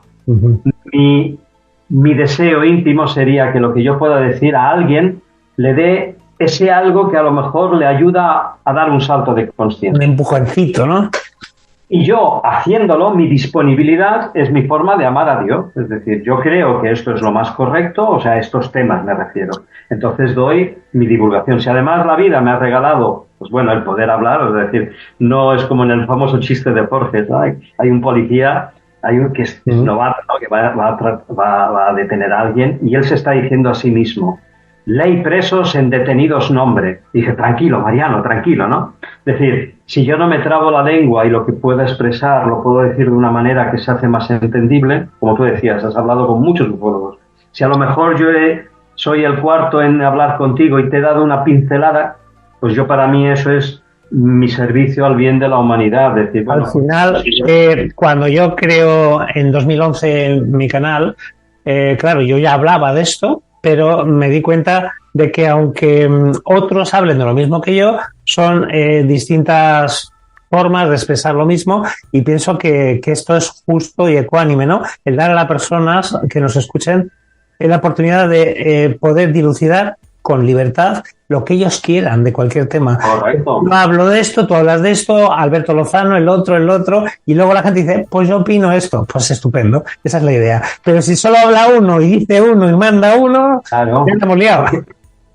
mi deseo íntimo sería que lo que yo pueda decir a alguien le dé ese algo que a lo mejor le ayuda a dar un salto de conciencia. Un empujoncito, ¿no? Y yo, haciéndolo, mi disponibilidad es mi forma de amar a Dios. Es decir, yo creo que esto es lo más correcto, o sea, a estos temas me refiero. Entonces doy mi divulgación. Si además la vida me ha regalado, pues bueno, el poder hablar, es decir, no es como en el famoso chiste de Borges, ¿no? Hay un policía, hay un que es novato, ¿no? Que va a detener a alguien y él se está diciendo a sí mismo: ley presos en detenidos nombre. Dije, tranquilo, Mariano, tranquilo, ¿no? Es decir, si yo no me trabo la lengua y lo que pueda expresar lo puedo decir de una manera que se hace más entendible, como tú decías, has hablado con muchos ufólogos. Si a lo mejor yo soy el cuarto en hablar contigo y te he dado una pincelada, pues yo para mí eso es mi servicio al bien de la humanidad. Es decir, bueno, al final, cuando yo creo en 2011 mi canal, claro, yo ya hablaba de esto, pero me di cuenta de que aunque otros hablen de lo mismo que yo, son distintas formas de expresar lo mismo, y pienso que esto es justo y ecuánime, ¿no? El dar a las personas que nos escuchen la oportunidad de poder dilucidar con libertad lo que ellos quieran de cualquier tema. Correcto. Yo hablo de esto, tú hablas de esto, Alberto Lozano, el otro, y luego la gente dice, pues yo opino esto. Pues estupendo, esa es la idea. Pero si solo habla uno y dice uno y manda uno, claro, ya estamos liados.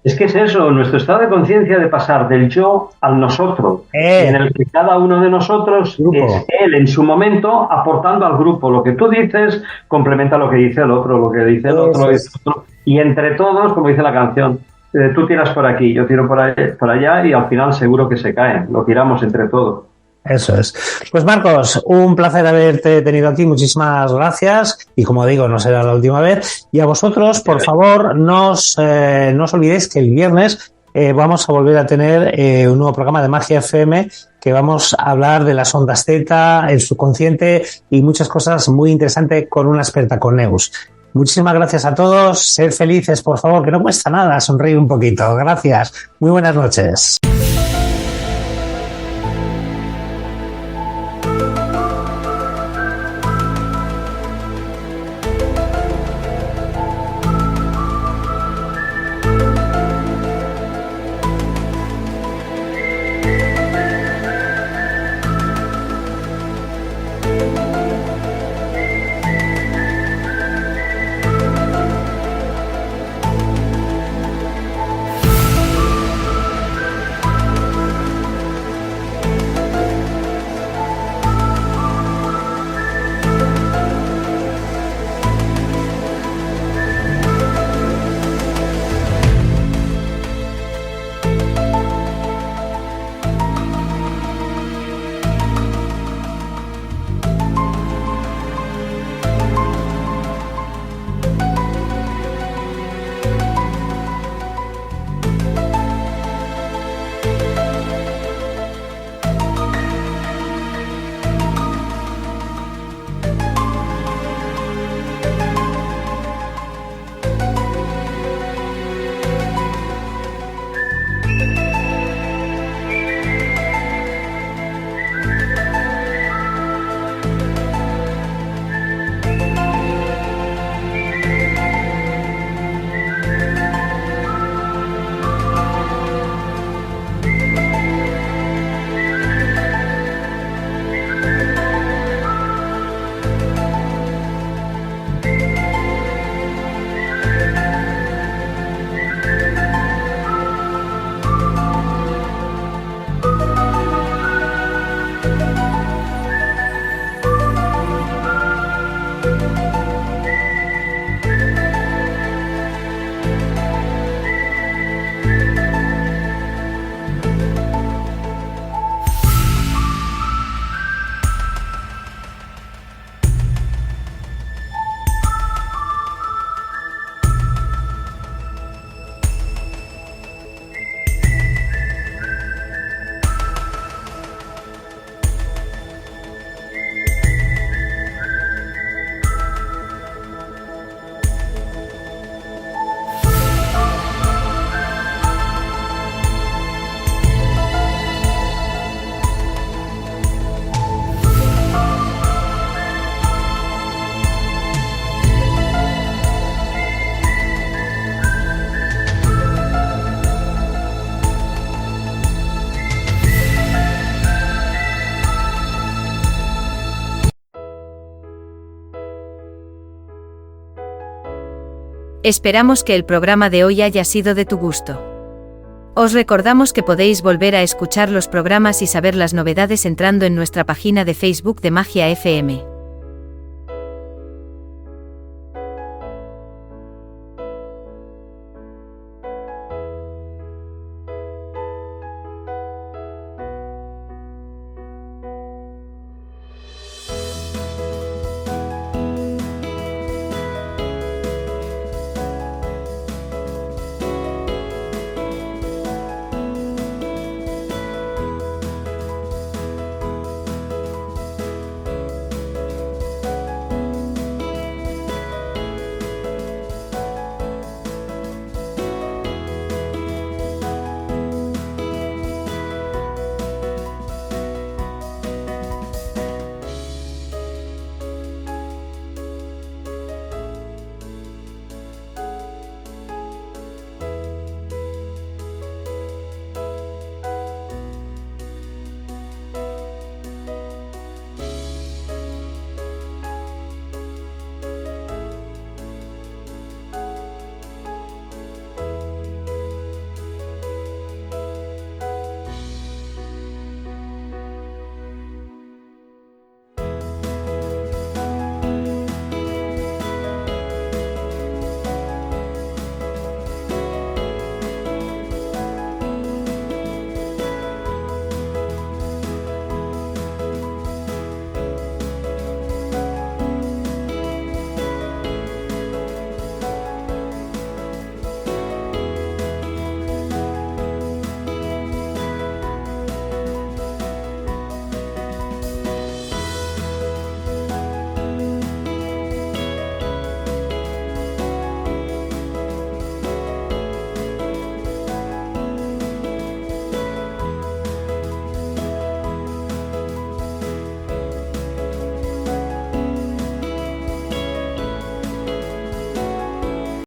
Es que es eso, nuestro estado de conciencia de pasar del yo al nosotros, en el que cada uno de nosotros es él en su momento aportando al grupo. Lo que tú dices complementa lo que dice el otro, lo que dice el otro, y entre todos, como dice la canción, tú tiras por aquí, yo tiro por allá, y al final seguro que se caen, lo tiramos entre todos. Eso es. Pues Marcos, un placer haberte tenido aquí, muchísimas gracias, y como digo, no será la última vez. Y a vosotros, por favor, no os olvidéis que el viernes vamos a volver a tener un nuevo programa de Magia FM, que vamos a hablar de las ondas Z, el subconsciente y muchas cosas muy interesantes con una experta, con Neus. Muchísimas gracias a todos, sed felices, por favor, que no cuesta nada sonreír un poquito. Gracias, muy buenas noches. Esperamos que el programa de hoy haya sido de tu gusto. Os recordamos que podéis volver a escuchar los programas y saber las novedades entrando en nuestra página de Facebook de Magia FM.